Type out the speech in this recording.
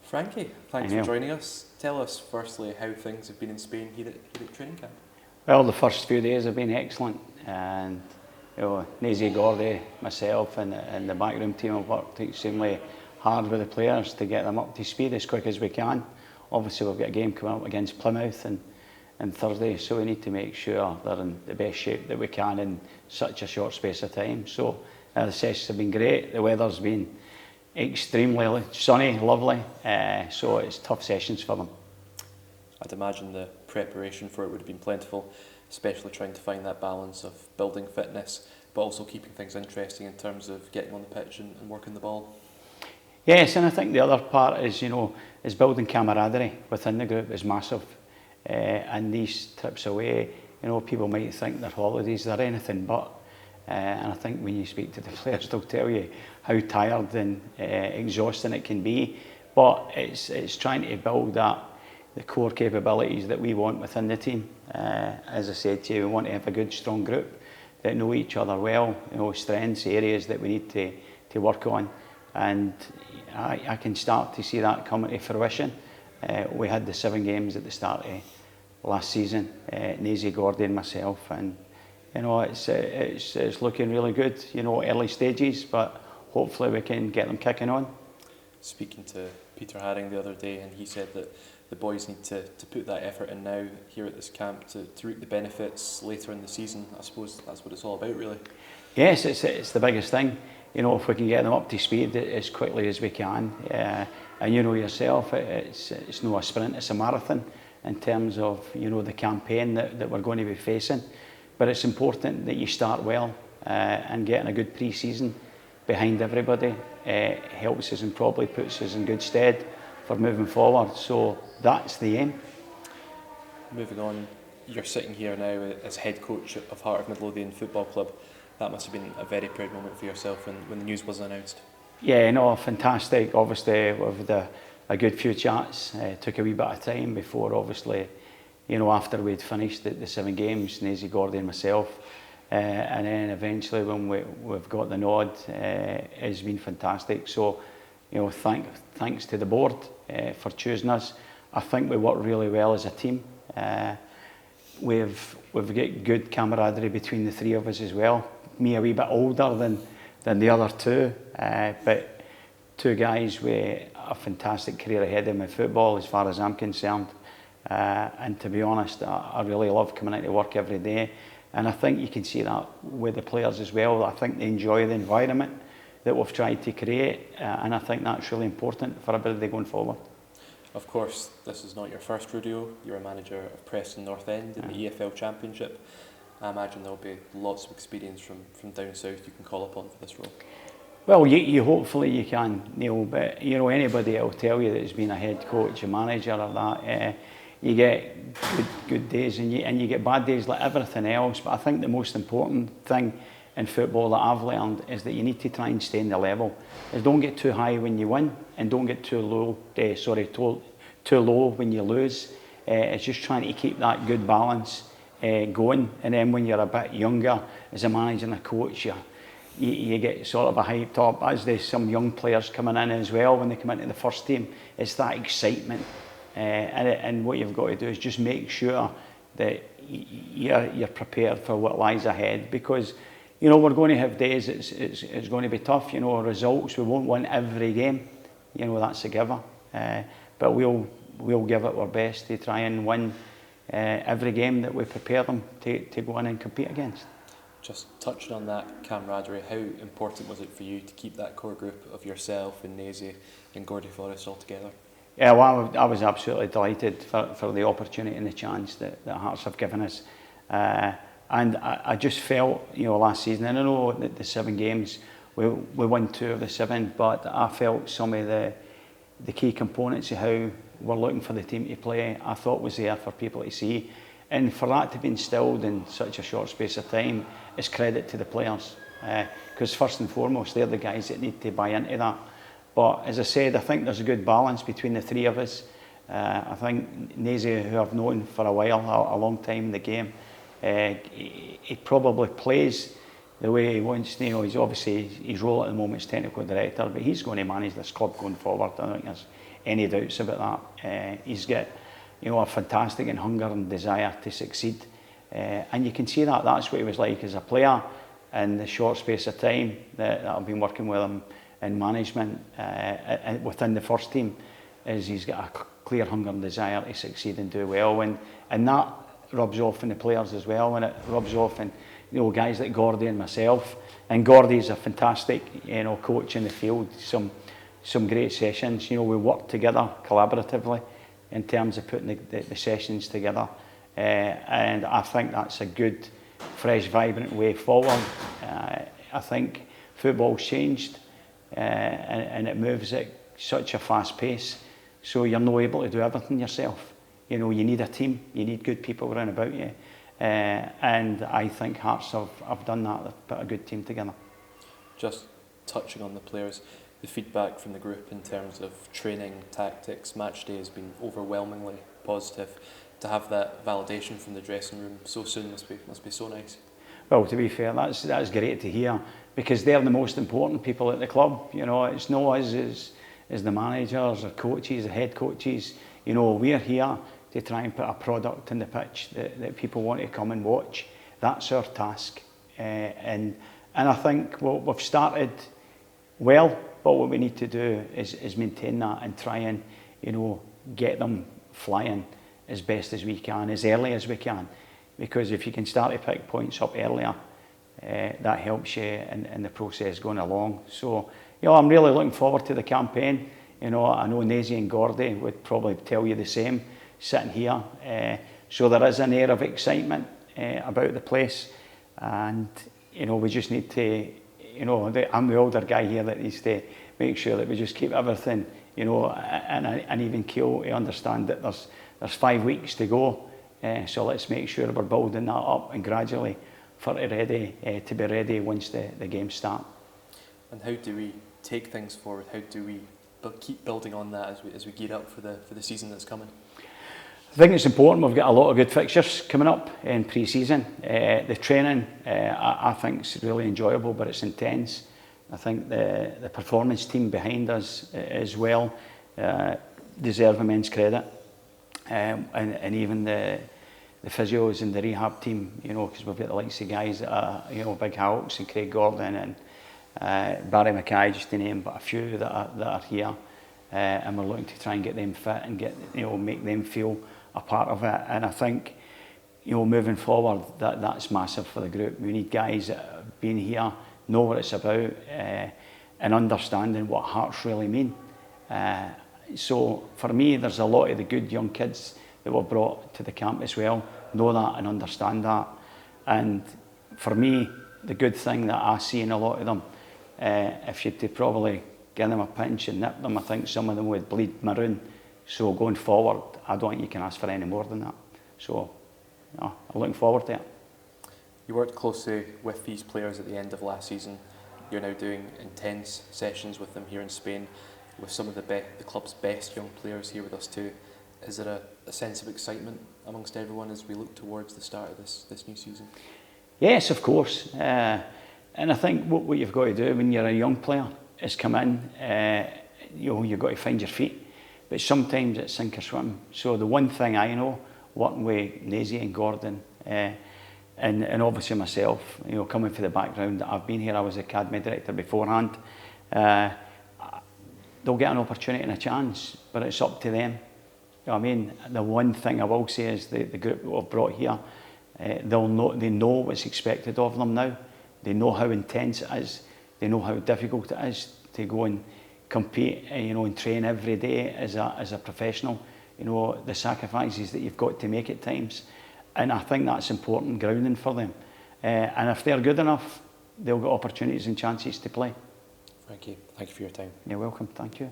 Frankie, thanks for joining us. Tell us firstly how things have been in Spain here at training camp. Well, the first few days have been excellent, and Nazy, Gordy, myself and the backroom team have worked extremely hard with the players to get them up to speed as quick as we can. Obviously we've got a game coming up against Plymouth and Thursday, so we need to make sure they're in the best shape that we can in such a short space of time. So the sessions have been great, the weather's been extremely sunny, lovely, so it's tough sessions for them. I'd imagine the preparation for it would have been plentiful, especially trying to find that balance of building fitness but also keeping things interesting in terms of getting on the pitch and working the ball. Yes, and I think the other part is, is building camaraderie within the group is massive. And these trips away, people might think they're holidays, they're anything but. And I think when you speak to the players, they'll tell you how tired and exhausting it can be. But it's trying to build the core capabilities that we want within the team. As I said to you, we want to have a good, strong group that know each other well, strengths, areas that we need to work on. And I can start to see that coming to fruition. We had the 7 games at the start of last season, Nazy, Gordy and myself, and it's looking really good, early stages, but hopefully we can get them kicking on. Speaking to Peter Haring the other day, and he said that the boys need to put that effort in now here at this camp to reap the benefits later in the season. I suppose that's what it's all about, really. Yes, it's the biggest thing. If we can get them up to speed as quickly as we can, and yourself, it's not a sprint, it's a marathon in terms of the campaign that we're going to be facing. But it's important that you start well, and getting a good pre-season behind everybody helps us and probably puts us in good stead for moving forward. So that's the aim. Moving on, you're sitting here now as head coach of Heart of Midlothian Football Club. That must have been a very proud moment for yourself when the news was announced. Yeah, fantastic. Obviously, we've had a good few chats. Took a wee bit of time before, obviously, after we'd finished the 7 games, Nazy, Gordy and myself. And then eventually when we've got the nod, it's been fantastic. So, thanks to the board for choosing us. I think we work really well as a team. We've got good camaraderie between the 3 of us as well. Me a wee bit older than the other 2, but 2 guys with a fantastic career ahead of them in football as far as I'm concerned. And to be honest, I really love coming into work every day. And I think you can see that with the players as well. I think they enjoy the environment that we've tried to create, and I think that's really important for everybody going forward. Of course, this is not your first rodeo. You're a manager of Preston North End in the EFL Championship. I imagine there'll be lots of experience from down south you can call upon for this role. Well, you hopefully you can, Neil, but anybody will tell you that has been a head coach, a manager or that, you get good days and you get bad days like everything else. But I think the most important thing in football that I've learned is that you need to try and stay in the level. Is don't get too high when you win and don't get too low when you lose. It's just trying to keep that good balance going. And then when you're a bit younger as a manager and a coach, you get sort of a hyped up, as there's some young players coming in as well when they come into the first team. It's that excitement. And what you've got to do is just make sure that you're prepared for what lies ahead, because we're going to have days it's going to be tough. Results, we won't win every game, that's a giver, but we'll give it our best to try and win every game that we prepare them to go in and compete against. Just touching on that camaraderie, how important was it for you to keep that core group of yourself and Nazy and Gordy Forrest all together? Yeah, well, I was absolutely delighted for the opportunity and the chance that Hearts have given us. And I just felt, last season, and I know that the 7 games, we won 2 of the 7, but I felt some of the key components of how we're looking for the team to play, I thought was there for people to see. And for that to be instilled in such a short space of time is credit to the players. Because first and foremost, they're the guys that need to buy into that. But as I said, I think there's a good balance between the 3 of us. I think Nazy, who I've known for a while, a long time in the game, he probably plays the way he wants. He's obviously, his role at the moment is technical director, but he's going to manage this club going forward. I don't think there's any doubts about that. He's got, you know, a fantastic and hunger and desire to succeed, and you can see that. That's what he was like as a player in the short space of time that I've been working with him in management within the first team. Is he's got a clear hunger and desire to succeed and do well, and that rubs off on the players as well, and it rubs off on, you know, guys like Gordy and myself. And Gordy's a fantastic, you know, coach in the field. Some great sessions. You know, we work together collaboratively in terms of putting the sessions together, and I think that's a good, fresh, vibrant way forward. I think football's changed, and it moves at such a fast pace, so you're not able to do everything yourself. You know, you need a team, you need good people around about you, and I think Hearts have done that. They've put a good team together. Just touching on the players, the feedback from the group in terms of training, tactics, match day has been overwhelmingly positive. To have that validation from the dressing room so soon must be so nice. Well, to be fair, that's great to hear, because they're the most important people at the club. You know, it's no us as the managers or coaches, the head coaches. You know, we're here to try and put a product on the pitch that people want to come and watch. That's our task, and I think we've started well, but what we need to do is maintain that and try and, you know, get them flying as best as we can, as early as we can, because if you can start to pick points up earlier, that helps you in the process going along. So, you know, I'm really looking forward to the campaign. You know, I know Nazy and Gordy would probably tell you the same sitting here. So there is an air of excitement about the place, and, you know, we just need to, you know, I'm the older guy here that needs to make sure that we just keep everything, you know, an even keel, to understand that there's 5 weeks to go. So let's make sure we're building that up and gradually to be ready once the games start. And how do we take things forward? How do we keep building on that as we gear up for the season that's coming? I think it's important. We've got a lot of good fixtures coming up in pre-season. The training, I think, is really enjoyable, but it's intense. I think the performance team behind us as well deserve immense credit, and even the physios and the rehab team. You know, because we've got the likes of guys that are, you know, Big Halks and Craig Gordon and Barry Mackay, just to name but a few that are here, and we're looking to try and get them fit and make them feel a part of it. And I think, you know, moving forward, that's massive for the group. We need guys that have been here, know what it's about, and understanding what Hearts really mean. So for me, there's a lot of the good young kids that were brought to the camp as well, know that and understand that. And for me, the good thing that I see in a lot of them, if you'd to probably give them a pinch and nip them, I think some of them would bleed maroon. So going forward, I don't think you can ask for any more than that. So, I'm looking forward to it. You worked closely with these players at the end of last season. You're now doing intense sessions with them here in Spain, with some of the club's best young players here with us too. Is there a sense of excitement amongst everyone as we look towards the start of this new season? Yes, of course. And I think what you've got to do when you're a young player is come in, you know, you've got to find your feet. But sometimes it's sink or swim. So the one thing I know, working with Nazy and Gordon, and obviously myself, you know, coming from the background that I've been here, I was academy director beforehand, they'll get an opportunity and a chance, but it's up to them. You know what I mean? The one thing I will say is the group that we've brought here, they know what's expected of them now. They know how intense it is. They know how difficult it is to go and compete, you know, and train every day as a professional. You know, the sacrifices that you've got to make at times. And I think that's important grounding for them. And if they're good enough, they'll get opportunities and chances to play. Frankie, thank you for your time. You're welcome, thank you.